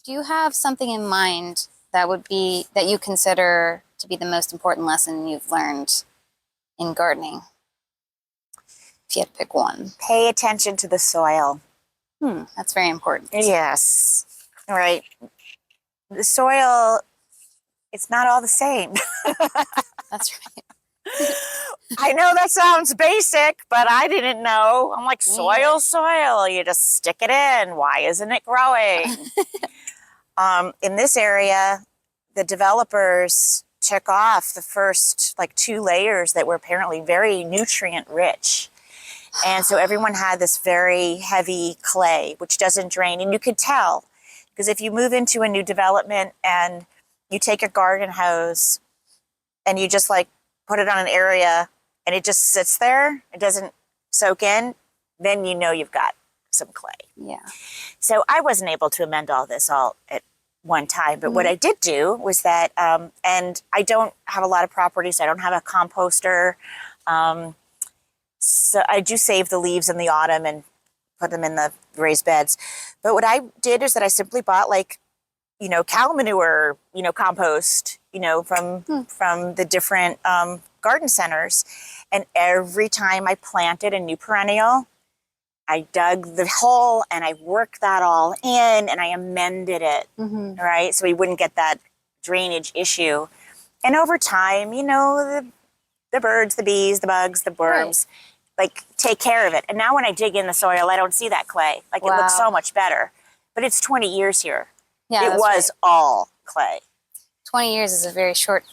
do you have something in mind that you consider to be the most important lesson you've learned in gardening? If you had to pick one. Pay attention to the soil. That's very important. Yes. All right. The soil, it's not all the same. That's right. I know that sounds basic, but I didn't know. I'm like, soil. You just stick it in. Why isn't it growing? In this area, the developers took off the first like 2 layers that were apparently very nutrient rich. And so everyone had this very heavy clay, which doesn't drain. And you could tell, because if you move into a new development and you take a garden hose and you just like put it on an area and it just sits there, it doesn't soak in, then you know you've got some clay. Yeah. So I wasn't able to amend all this all at one time, but what I did do was that, and I don't have a lot of properties. I don't have a composter. So I do save the leaves in the autumn and put them in the raised beds. But what I did is that I simply bought like, cow manure, compost, from the different garden centers. And every time I planted a new perennial, I dug the hole and I worked that all in and I amended it, right? So we wouldn't get that drainage issue. And over time, the birds, the bees, the bugs, the worms, like take care of it. And now when I dig in the soil, I don't see that clay. Like it looks so much better. But it's 20 years here. Yeah, it was all clay. 20 years is a very short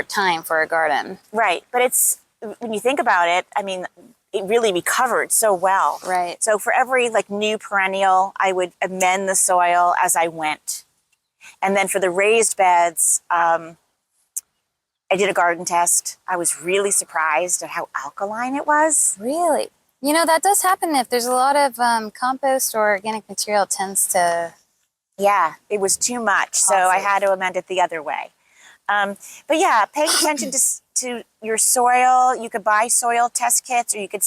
time for a garden. Right. But it's, when you think about it, I mean, it really recovered so well. Right. So for every like new perennial, I would amend the soil as I went. And then for the raised beds, I did a garden test. I was really surprised at how alkaline it was. Really? That does happen if there's a lot of compost or organic material tends to... Yeah, it was too much. So I had to amend it the other way. But yeah, paying attention to your soil. You could buy soil test kits, or you could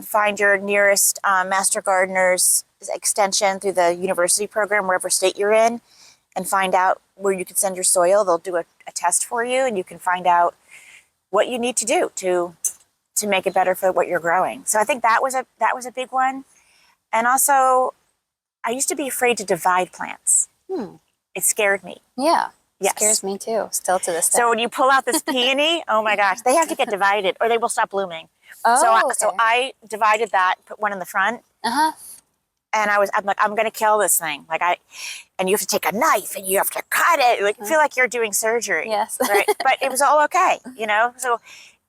find your nearest Master Gardener's extension through the university program, wherever state you're in, and find out where you can send your soil. They'll do a test for you, and you can find out what you need to do to make it better for what you're growing. So I think that was a big one. And also, I used to be afraid to divide plants. It scared me. Yeah. Yes. Scares me too, still to this day. So when you pull out this peony, oh my gosh, they have to get divided or they will stop blooming. Oh, so I divided that, put one in the front. And I'm like, I'm gonna kill this thing. And you have to take a knife and you have to cut it. Like you feel like you're doing surgery. Yes. Right? But it was all okay, So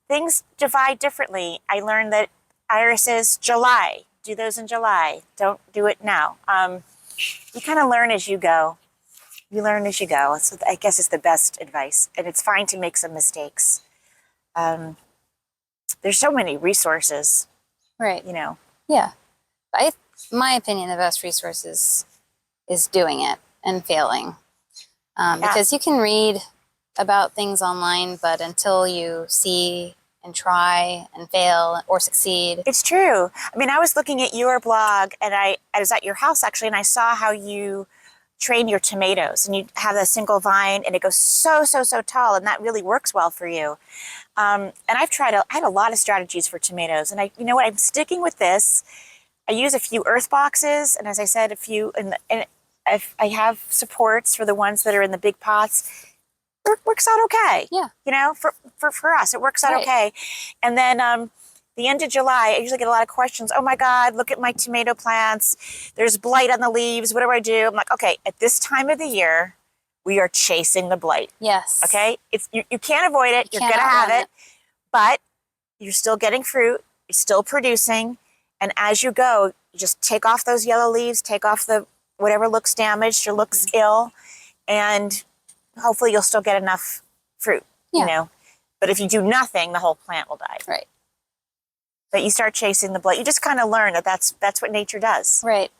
things divide differently. I learned that irises, July, do those in July. Don't do it now. You kind of learn as you go. You learn as you go. So I guess it's the best advice. And it's fine to make some mistakes. There's so many resources. Right. Yeah. My opinion, the best resource is doing it and failing. Because you can read about things online, but until you see and try and fail or succeed. It's true. I mean, I was looking at your blog and I was at your house actually, and I saw how you train your tomatoes, and you have a single vine and it goes so tall, and that really works well for you. And I had a lot of strategies for tomatoes, and I'm sticking with this. I use a few earth boxes, and as I said, and I have supports for the ones that are in the big pots. It works out okay. Yeah. For us, it works out okay. And then the end of July, I usually get a lot of questions. Oh my God, look at my tomato plants. There's blight on the leaves. What do I do? I'm like, okay, at this time of the year, we are chasing the blight. Yes. Okay? You can't avoid it. You're going to have it. But you're still getting fruit. You're still producing. And as you go, you just take off those yellow leaves, take off whatever looks damaged or looks ill, and hopefully you'll still get enough fruit, But if you do nothing, the whole plant will die. Right. But you start chasing the blight. You just kind of learn that that's what nature does. Right.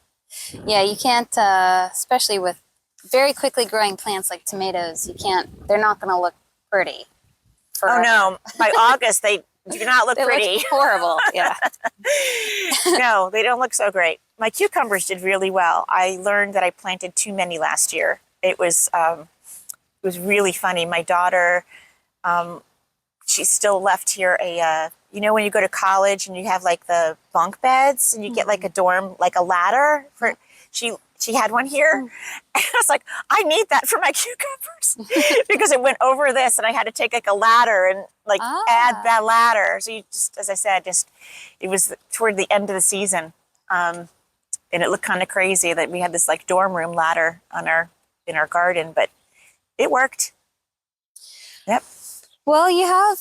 Yeah, you can't, especially with very quickly growing plants like tomatoes, they're not going to look pretty. Forever. Oh no, by August, they do not look pretty. Look horrible, yeah. No, they don't look so great. my cucumbers did really well. I learned that I planted too many last year. It was really funny. My daughter, she still left here a, you know, when you go to college and you have like the bunk beds and you get like a dorm, like a ladder for, she had one here. And I was like, I need that for my cucumbers because it went over this and I had to take like a ladder and like add that ladder. So you just, as I said, it was toward the end of the season. And it looked kind of crazy that we had this like dorm room ladder in our garden, but it worked. Yep. Well, you have,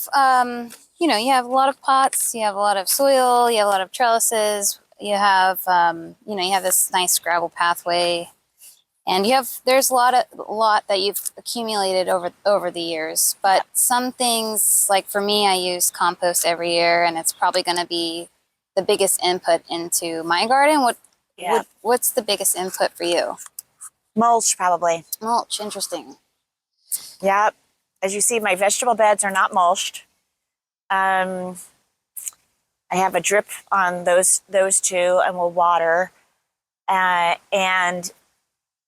you know, you have a lot of pots, you have a lot of soil, you have a lot of trellises, you have, you know, you have this nice gravel pathway, and there's a lot that you've accumulated over the years. But some things, like for me, I use compost every year, and it's probably going to be the biggest input into my garden. What's the biggest input for you? Mulch, probably. Mulch, interesting. Yep. As you see, my vegetable beds are not mulched. I have a drip on those two, and we'll water. And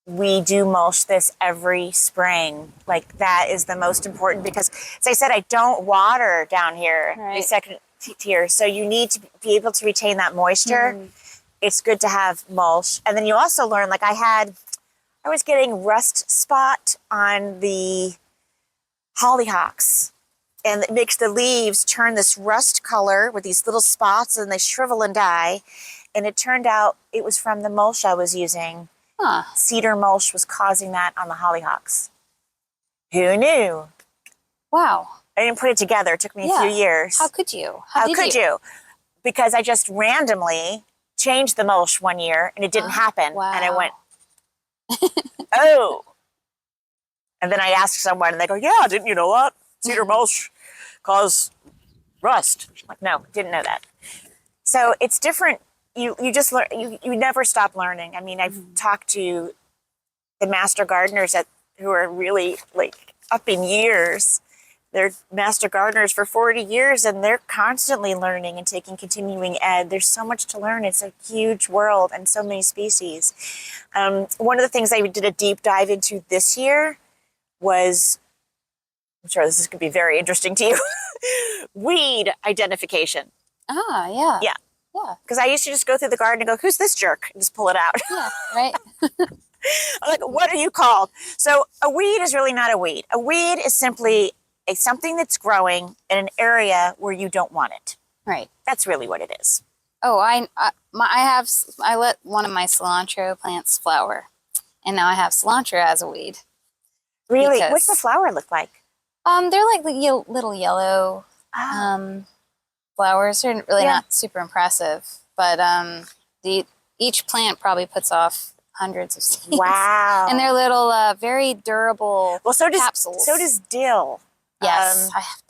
we do mulch this every spring. Like, that is the most important because, as I said, I don't water down here, the second tier. So you need to be able to retain that moisture. It's good to have mulch. And then you also learn, like I was getting rust spot on the hollyhocks, and it makes the leaves turn this rust color with these little spots, and they shrivel and die. And it turned out it was from the mulch I was using. Cedar mulch was causing that on the hollyhocks. Who knew? Wow. I didn't put it together. It took me a few years. How could you? How could you? Because I just randomly changed the mulch one year and it didn't happen. Wow. And I went, oh. And then I asked someone and they go, yeah, didn't you know that? Cedar mulch cause rust. I'm like, no, didn't know that. So it's different. You just learn, you never stop learning. I mean, I've talked to the master gardeners who are really like up in years. They're master gardeners for 40 years and they're constantly learning and taking continuing ed. There's so much to learn. It's a huge world and so many species. One of the things I did a deep dive into this year was, I'm sure this is going to be very interesting to you, weed identification. Yeah. Yeah. Because I used to just go through the garden and go, who's this jerk? And just pull it out. Yeah, right. I'm like, what are you called? So a weed is really not a weed. A weed is simply something that's growing in an area where you don't want it. Right. That's really what it is. Oh, I let one of my cilantro plants flower, and now I have cilantro as a weed. Really? What's the flower look like? They're like little yellow flowers. They're really not super impressive, but each plant probably puts off hundreds of seeds. Wow. And they're little, very durable capsules. So does dill. Yes, I have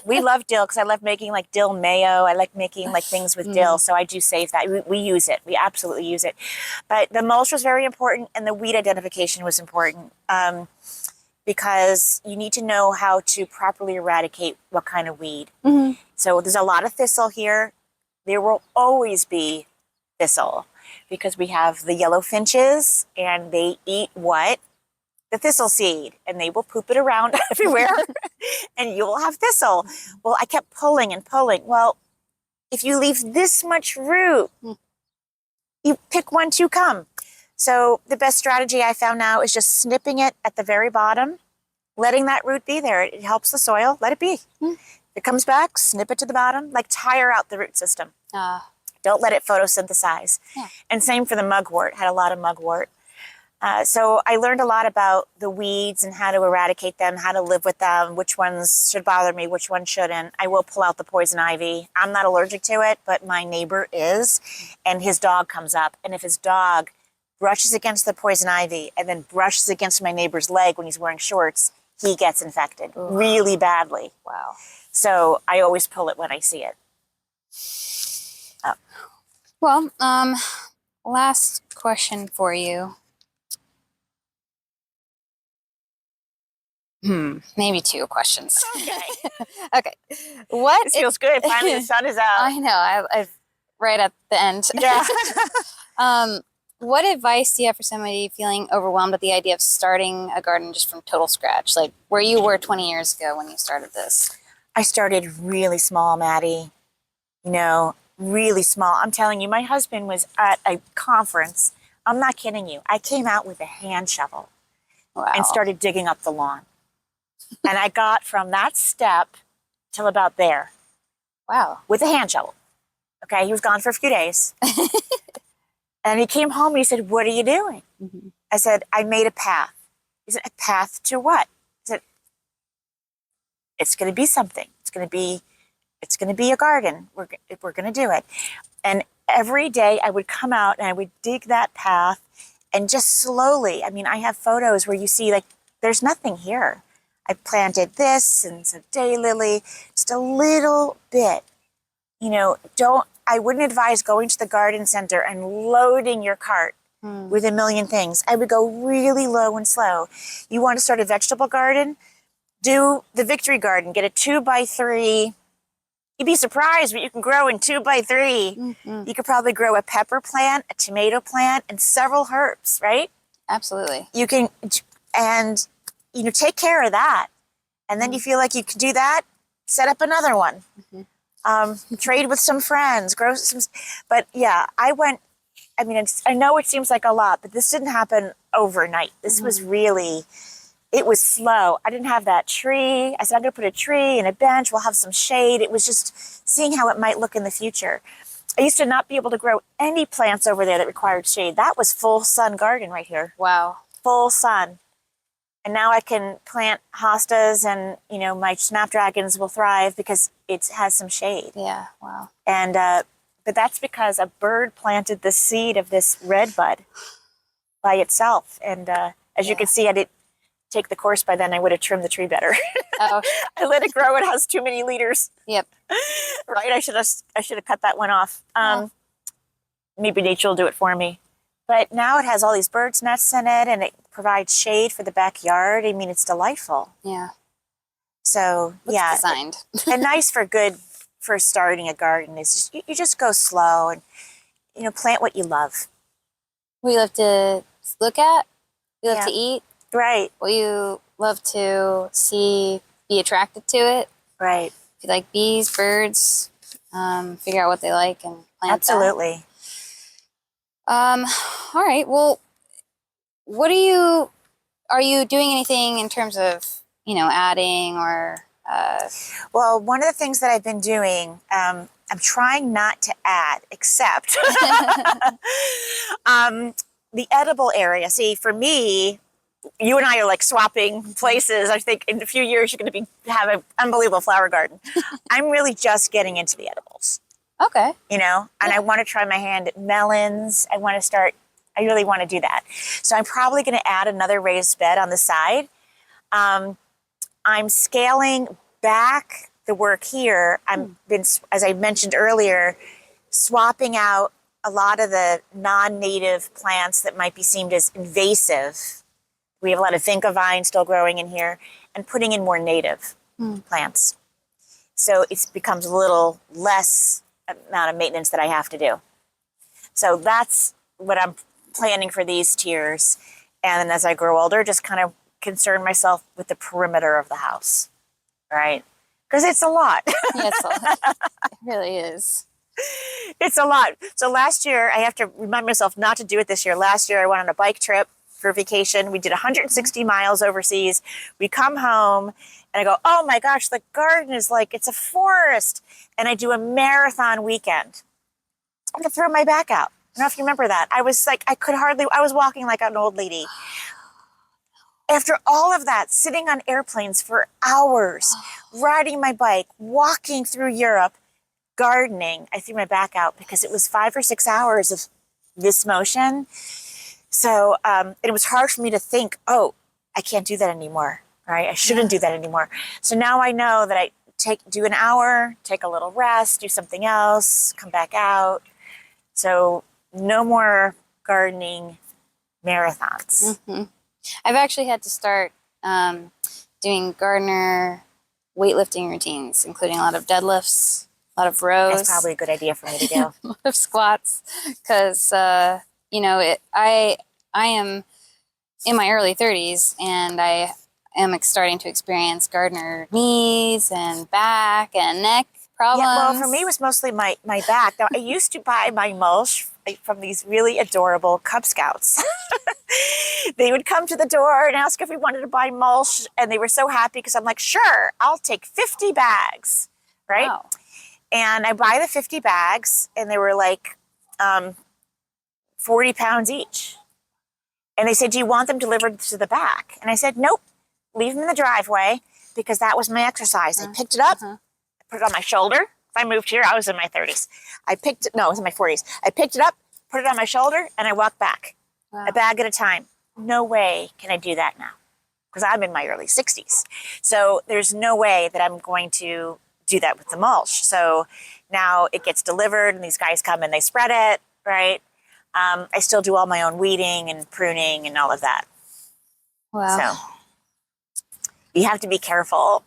we love dill because I love making like dill mayo. I like making like things with dill. So I do save that. We use it. We absolutely use it. But the mulch was very important and the weed identification was important because you need to know how to properly eradicate what kind of weed. So there's a lot of thistle here. There will always be thistle because we have the yellow finches and they eat what? The thistle seed, and they will poop it around everywhere and you will have thistle. Well, I kept pulling and pulling. Well, if you leave this much root, you pick one to come. So the best strategy I found now is just snipping it at the very bottom, letting that root be there. It helps the soil. Let it be. If it comes back, snip it to the bottom, like tire out the root system. Don't let it photosynthesize. And same for the mugwort. Had a lot of mugwort. So I learned a lot about the weeds and how to eradicate them, how to live with them, which ones should bother me, which ones shouldn't. I will pull out the poison ivy. I'm not allergic to it, but my neighbor is, and his dog comes up. And if his dog brushes against the poison ivy and then brushes against my neighbor's leg when he's wearing shorts, he gets infected really badly. Wow. So I always pull it when I see it. Well, last question for you. Maybe two questions. Okay. Okay. What This feels good. Finally, the sun is out. I know. right at the end. Yeah. What advice do you have for somebody feeling overwhelmed at the idea of starting a garden just from total scratch, like where you were 20 years ago when you started this? I started really small, Maddie. You know, really small. I'm telling you, my husband was at a conference. I'm not kidding you. I came out with a hand shovel Wow. and started digging up the lawn. And I got from that step till about there Wow. with a hand shovel. Okay, he was gone for a few days. And he came home and he said, "What are you doing?" Mm-hmm. I said, "I made a path." He said, "A path to what?" I said, "It's going to be something. It's going to be a garden. We're going to do it." And every day I would come out and I would dig that path and just slowly, I mean, I have photos where you see like, there's nothing here. I planted this and some daylily, just a little bit. You know, I wouldn't advise going to the garden center and loading your cart with a million things. I would go really low and slow. You want to start a vegetable garden? Do the Victory Garden. Get a 2x3. You'd be surprised what you can grow in 2x3. Mm-hmm. You could probably grow a pepper plant, a tomato plant, and several herbs, right? Absolutely. You can, and you know, take care of that. And then you feel like you can do that, set up another one. Trade with some friends, grow some. But yeah, I mean, I know it seems like a lot, but this didn't happen overnight. This was really, it was slow. I didn't have that tree. I said, I'm going to put a tree and a bench. We'll have some shade. It was just seeing how it might look in the future. I used to not be able to grow any plants over there that required shade. That was full sun garden right here. Wow. Full sun. And now I can plant hostas and, you know, my snapdragons will thrive because it has some shade. Yeah. Wow. And, but that's because a bird planted the seed of this red bud by itself. And as you can see, I didn't take the course by then. I would have trimmed the tree better. Oh. I let it grow. It has too many leaders. Yep. Right? I should have cut that one off. Maybe nature will do it for me. But now it has all these birds' nests in it, and it provides shade for the backyard. I mean, it's delightful. Yeah. So It's designed. and nice for starting a garden is just, you just go slow and, you know, plant what you love. We love to look at. We love to eat. Right. Will you love to see, be attracted to it? Right. If you like bees, birds, figure out what they like and plant Absolutely. that. All right. Well, are you doing anything in terms of, you know, adding or? Well, one of the things that I've been doing, I'm trying not to add, except the edible area. See, for me, you and I are like swapping places. I think in a few years you're going to have an unbelievable flower garden. I'm really just getting into the edibles. Okay. You know, and I want to try my hand at melons. I really want to do that. So I'm probably going to add another raised bed on the side. I'm scaling back the work here. As I mentioned earlier, swapping out a lot of the non-native plants that might be seen as invasive. We have a lot of vinca vine still growing in here, and putting in more native plants. So it becomes a little less amount of maintenance that I have to do. So that's what I'm planning for these tiers. And then as I grow older, just kind of concern myself with the perimeter of the house, right? Because it's a lot. Yes, it really is. It's a lot. So last year, I have to remind myself not to do it this year. Last year, I went on a bike trip for vacation. We did 160 miles overseas. We come home and I go, oh my gosh, the garden is like, it's a forest. And I do a marathon weekend. I'm going to throw my back out. I don't know if you remember that. I was like, I was walking like an old lady. After all of that, sitting on airplanes for hours, riding my bike, walking through Europe, gardening, I threw my back out because it was 5 or 6 hours of this motion. So it was hard for me to think, oh, I can't do that anymore, right? I shouldn't do that anymore. So now I know that I do an hour, take a little rest, do something else, come back out. So no more gardening marathons. Mm-hmm. I've actually had to start doing gardener weightlifting routines, including a lot of deadlifts a lot of rows. That's probably a good idea for me to do. A lot of squats, because you know, I am in my early 30s, and I am starting to experience gardener knees and back and neck problems. Yeah, well, for me, it was mostly my back. Now, I used to buy my mulch from these really adorable Cub Scouts. They would come to the door and ask if we wanted to buy mulch, and they were so happy because I'm like, sure, I'll take 50 bags, right? Wow. And I buy the 50 bags, and they were like 40 pounds each. And they said, do you want them delivered to the back? And I said, nope, leave them in the driveway, because that was my exercise. I picked it up, I put it on my shoulder. If I moved here, I was in my 30s. I was in my 40s. I picked it up, put it on my shoulder, and I walked back, Wow. a bag at a time. No way can I do that now, because I'm in my early 60s. So there's no way that I'm going to do that with the mulch. So now it gets delivered, and these guys come and they spread it, right? I still do all my own weeding and pruning and all of that. Wow. So you have to be careful,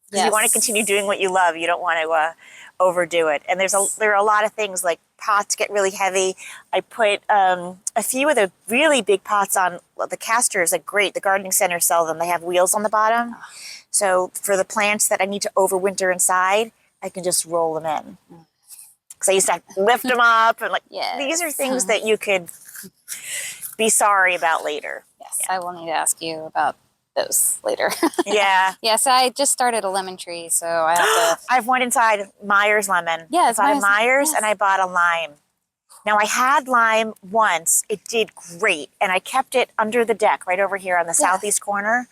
because you want to continue doing what you love. You don't want to overdo it. And there are a lot of things, like pots get really heavy. I put a few of the really big pots on the casters. Like, great, the gardening centers sell them. They have wheels on the bottom. So for the plants that I need to overwinter inside, I can just roll them in. Because I used to have to lift them up, and these are things that you could be sorry about later. Yes, I will need to ask you about those later. Yeah. Yes, I just started a lemon tree, so I have to. I have one inside, Myers lemon. Yeah, I bought a Myers, yes. and I bought a lime. Now, I had lime once. It did great, and I kept it under the deck right over here on the southeast corner.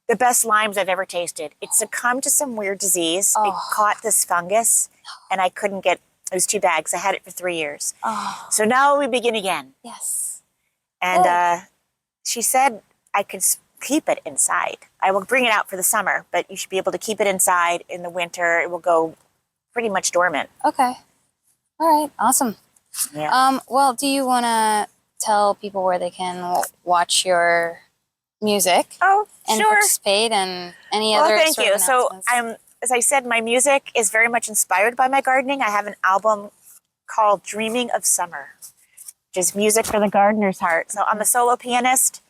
The best limes I've ever tasted. It succumbed to some weird disease. It caught this fungus, and I couldn't get, it was 2 bags. I had it for 3 years. Oh. So now we begin again. Yes. And she said I could keep it inside. I will bring it out for the summer, but you should be able to keep it inside in the winter. It will go pretty much dormant. Okay. All right. Awesome. Yeah. Well, do you want to tell people where they can watch your music? Oh, and sure. participate, and any other Thank sort you. of So announcements? as I said, my music is very much inspired by my gardening. I have an album called Dreaming of Summer, which is music for the gardener's heart. So I'm a solo pianist,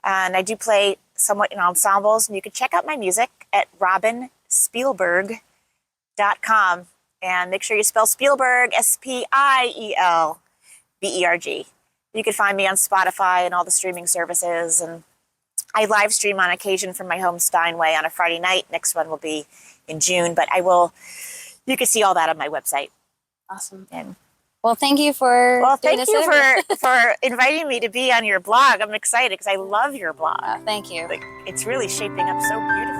and I do play somewhat in ensembles. And you can check out my music at robinspielberg.com. And make sure you spell Spielberg, Spielberg. You can find me on Spotify and all the streaming services. And I live stream on occasion from my home Steinway on a Friday night. Next one will be in June, but you can see all that on my website. Awesome. And well, thank you for doing thank this you interview. for inviting me to be on your blog. I'm excited because I love your blog. Thank you. It's really shaping up so beautifully.